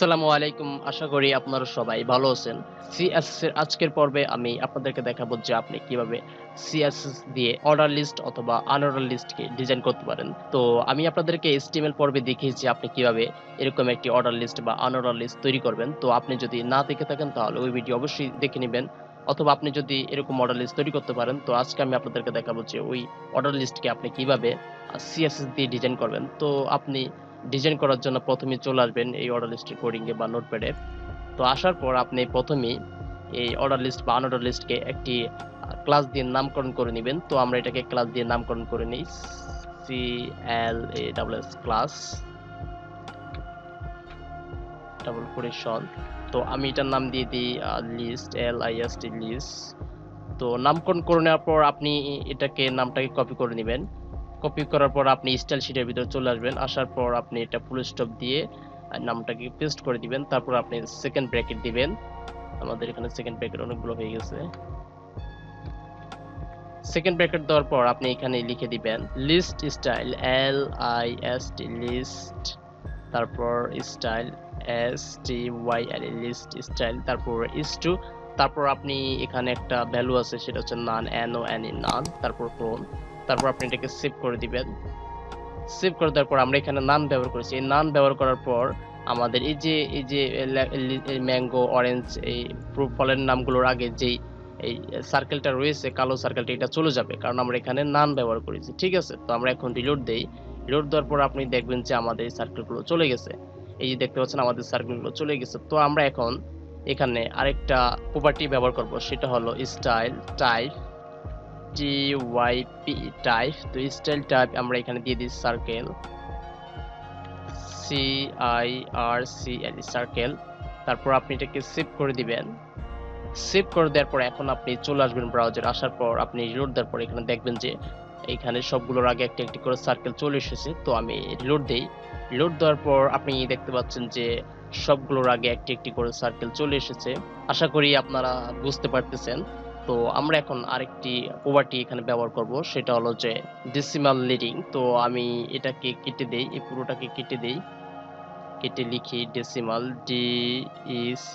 আসসালামু আলাইকুম। আশা করি আপনারা সবাই ভালো আছেন। CSS এর আজকের পর্বে আমি আপনাদেরকে দেখাবো যে আপনি কিভাবে CSS দিয়ে অর্ডার লিস্ট অথবা আনঅর্ডার লিস্টকে ডিজাইন করতে পারেন। তো আমি আপনাদেরকে HTML পর্বে দেখিয়েছি আপনি কিভাবে এরকম একটি অর্ডার লিস্ট বা আনঅর্ডার লিস্ট তৈরি করবেন। তো আপনি যদি না দেখে থাকেন তাহলে ওই ভিডিও অবশ্যই দেখে নিবেন। অথবা আপনি যদি এরকম অর্ডার লিস্ট তৈরি করতে পারেন তো আজকে আমি আপনাদেরকে দেখাবো যে ওই অর্ডার লিস্টকে আপনি কিভাবে CSS দিয়ে ডিজাইন করবেন। তো আপনি ডিজাইন করার জন্য প্রথমেই চলে আসবেন এই অর্ডার লিস্টের কোডিংয়ে বা নোটপ্যাডে। তো আসার পর আপনি প্রথমেই এই অর্ডার লিস্ট বা আনঅর্ডার লিস্টকে একটি ক্লাস দিয়ে নামকরণ করে নেবেন। তো আমরা এটাকে ক্লাস দিয়ে নামকরণ করে নিই। CLASS class double quotation. তো আমি এটার নাম দিয়ে দিই লিস্ট LIST লিস্ট। তো নামকরণ করে নেওয়ার পর আপনি এটাকে নামটাকে কপি করে নেবেন। কপি করার পর আপনি স্টাইল শিটের ভিতরে চলে আসবেন। আসার পর আপনি এটা ফুল স্টপ দিয়ে নামটাকে পেস্ট করে দিবেন। তারপর আপনি সেকেন্ড ব্র্যাকেট দিবেন। আমাদের এখানে সেকেন্ড ব্র্যাকেট অনেকগুলো হয়ে গেছে। সেকেন্ড ব্র্যাকেট দেওয়ার পর আপনি এখানে লিখে দিবেন লিস্ট স্টাইল LIST লিস্ট, তারপর স্টাইল STYL লিস্ট স্টাইল, তারপর is2, তারপর আপনি এখানে একটা ভ্যালু আছে সেটা হচ্ছে নান NONE নান, তারপর ক্লোন। তারপর আপনি এটাকে সেভ করে দিবেন। সেভ করে দেওয়ার পর আমরা এখানে নান ব্যবহার করেছি। এই নান ব্যবহার করার পর আমাদের এই যে ম্যাঙ্গো অরেঞ্জ এই ফলের নামগুলোর আগে যেই এই সার্কেলটা রয়েছে কালো সার্কেলটা এটা চলে যাবে, কারণ আমরা এখানে নান ব্যবহার করেছি। ঠিক আছে, তো আমরা এখন রিলোড দেই। রিলোড দেওয়ার পর আপনি দেখবেন যে আমাদের এই সার্কেলগুলো চলে গেছে। এই যে দেখতে পাচ্ছেন আমাদের সার্কেলগুলো চলে গেছে। তো আমরা এখন এখানে আরেকটা প্রপার্টি ব্যবহার করব, সেটা হলো স্টাইল টাইপ TYP টাইপ। তো স্টাইল টাইপ আমরা এখানে দিয়ে দিই সার্কেল CIRCL সার্কেল। তারপর আপনি এটাকে সেভ করে দিবেন। সেভ করে দেওয়ার পর এখন আপনি চলে আসবেন ব্রাউজারে। আসার পর আপনি রিলোড দেওয়ার পর এখানে দেখবেন যে এইখানে সবগুলোর আগে একটা একটি করে সার্কেল চলে এসেছে। তো আমি রিলোড দেই। রিলোড দেওয়ার পর আপনি দেখতে পাচ্ছেন যে সবগুলোর আগে একটি একটি করে সার্কেল চলে এসেছে। আশা করি আপনারা বুঝতে পারতেছেন। তো আমরা এখন আরেকটি প্রপার্টি এখানে ব্যবহার করব, সেটা হলো যে ডেসিমাল লিডিং। তো আমি এটাকে কেটে দেই, এই পুরোটাকে কেটে দেই। কেটে লিখি ডেসিমাল DECIMAL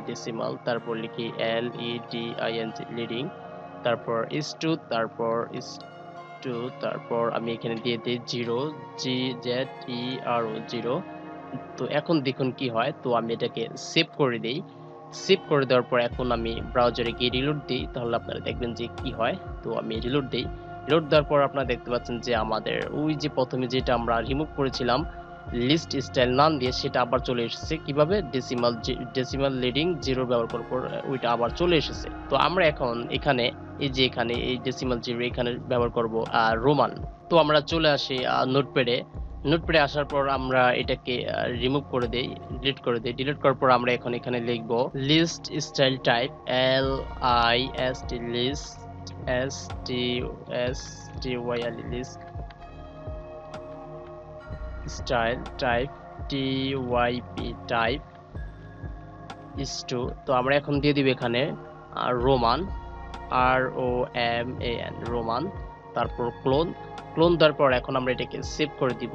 ডেসিমাল, তারপর লিখি LEDING লিডিং, তারপর is2, তারপর is2, তারপর আমি এখানে দিয়ে দিই 0 GZERO 0। তো এখন দেখুন কি হয়। তো আমি এটাকে সেভ করে দেই। সেভ করে দেওয়ার পর এখন আমি ব্রাউজারে গিয়ে রিলোড দিই, তাহলে আপনারা দেখবেন যে কি হয়। তো আমি রিলোড দিই। রিলোড দেওয়ার পর আপনারা দেখতে পাচ্ছেন যে আমাদের ওই যে প্রথমে যেটা আমরা রিমুভ করেছিলাম লিস্ট স্টাইল নাম দিয়ে, সেটা আবার চলে এসেছে। কিভাবে? ডেসিমাল লিডিং 0 ব্যবহার করার পর ওইটা আবার চলে এসেছে। তো আমরা এখন এখানে এই যে এখানে এই ডেসিমাল 0 এখানে ব্যবহার করব রোমান। তো আমরা চলে আসি নোটপ্যাডে। নোটপ্যাডে আসার পর আমরা এটাকে রিমুভ করে দেই, ডিলিট করে দেই। ডিলিট করার পর আমরা এখন এখানে লিখব list style type LIST list STYL list style type TYP type is2। তো আমরা এখন দিয়ে দিব এখানে রোমান ROMAN রোমান, তারপর ক্লোন। ক্লোন দেওয়ার পর এখন আমরা এটাকে সেভ করে দিব।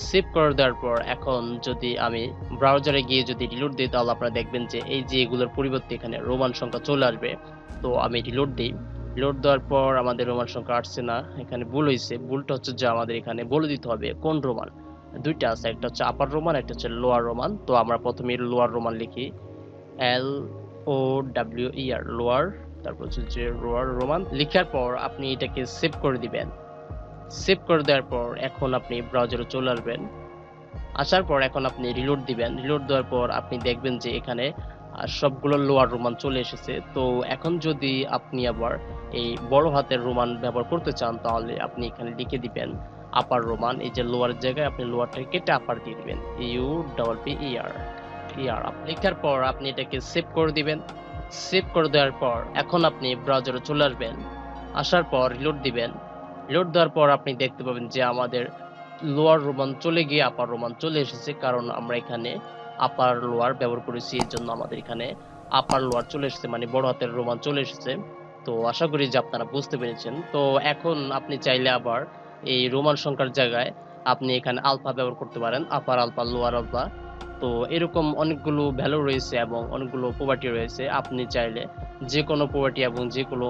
সেভ করে দেওয়ার পর এখন যদি আমি ব্রাউজারে গিয়ে যদি রিলোড দিই তাহলে আপনারা দেখবেন যে এই যে এগুলোর পরিবর্তে এখানে রোমান সংখ্যা চলে আসবে। তো আমি রিলোড দিই। রিলোড দেওয়ার পর আমাদের রোমান সংখ্যা আসছে না, এখানে ভুল হয়েছে। ভুলটা হচ্ছে যে আমাদের এখানে বলে দিতে হবে কোন রোমান। দুইটা আছে, একটা হচ্ছে আপার রোমান, একটা হচ্ছে লোয়ার রোমান। তো আমরা প্রথমে লোয়ার রোমান লিখি LOWER লোয়ার, তারপর হচ্ছে যে লোয়ার রোমান। লেখার পর আপনি এটাকে সেভ করে দিবেন। সেভ করে দেওয়ার পর এখন আপনি ব্রাউজারে চলে আসবেন। আসার পর এখন আপনি রিলোড দিবেন। রিলোড দেওয়ার পর আপনি দেখবেন যে এখানে সবগুলো লোয়ার রোমান চলে এসেছে। তো এখন যদি আপনি আবার এই বড় হাতের রোমান ব্যবহার করতে চান তাহলে আপনি এখানে লিখে দিবেন আপার রোমান। এই যে লোয়ারের জায়গায় আপনি লোয়ারটাকে কেটে আপার দিয়ে দিবেন UPPER। লেখার পর আপনি এটাকে সেভ করে দিবেন। সেভ করে দেওয়ার পর এখন আপনি ব্রাউজারে চলে আসবেন। আসার পর রিলোড দিবেন। রিলোড দেওয়ার পর আপনি দেখতে পাবেন যে আমাদের লোয়ার রোমান চলে গিয়ে আপার রোমান চলে এসেছে, কারণ আমরা এখানে আপার লোয়ার ব্যবহার করেছি, এর জন্য আমাদের এখানে আপার লোয়ার চলে এসেছে, মানে বড় হাতের রোমান চলে এসেছে। তো আশা করি যে আপনারা বুঝতে পেরেছেন। তো এখন আপনি চাইলে আবার এই রোমান সংখ্যার জায়গায় আপনি এখানে আলফা ব্যবহার করতে পারেন, আপার আলফা লোয়ার আলফা। তো এরকম অনেকগুলো ভ্যালু রয়েছে এবং অনেকগুলো প্রপার্টি রয়েছে। আপনি চাইলে যে কোনো প্রপার্টি এবং যে কোনো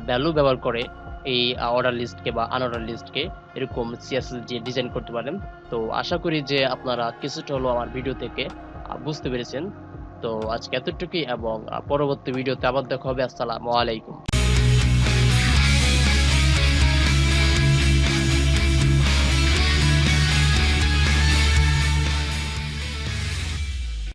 ভ্যালু ব্যবহার করে এই অর্ডার লিস্টকে বা আনঅর্ডার লিস্টকে এরকম সিএসএস দিয়ে ডিজাইন করতে পারেন। তো আশা করি যে আপনারা কিছুটা হলেও আমার ভিডিও থেকে বুঝতে পেরেছেন। তো আজকে এতটুকুই এবং পরবর্তী ভিডিওতে আবার দেখা হবে। আসসালামু আলাইকুম।